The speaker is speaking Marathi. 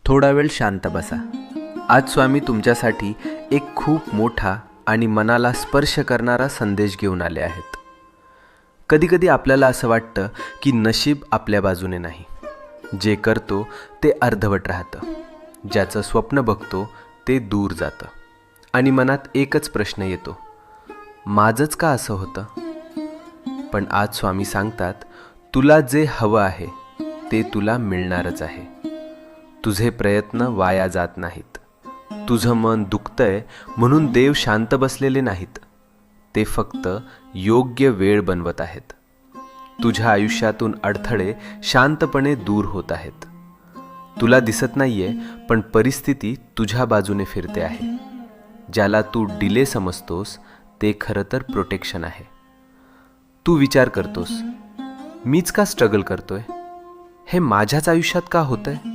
थोडा वेळ शांत बसा. आज स्वामी तुमच्यासाठी एक खूप मोठा आणि मनाला स्पर्श करणारा संदेश घेऊन आले आहेत. कधीकधी आपल्याला असं वाटतं की नशीब आपल्या बाजूने नाही. जे करतो ते अर्धवट राहतं, ज्याचं स्वप्न बघतो ते दूर जातं आणि मनात एकच प्रश्न येतो, माझंच का असं होतं? पण आज स्वामी सांगतात, तुला जे हवं आहे ते तुला मिळणारच आहे. तुझे प्रयत्न वाया जात नाहीत. तुझं मन दुखतंय म्हणून देव शांत बसलेले नाहीत. ते फक्त योग्य वेळ बनवत आहेत. तुझ्या आयुष्यातून अडथळे शांतपणे दूर होत आहेत. तुला दिसत नाहीये, पण परिस्थिती तुझ्या बाजूने फिरते आहे. ज्याला तू डिले समजतोस ते खरं तर प्रोटेक्शन आहे. तू विचार करतोस, मीच का स्ट्रगल करतोय? हे माझ्याच आयुष्यात का होतंय?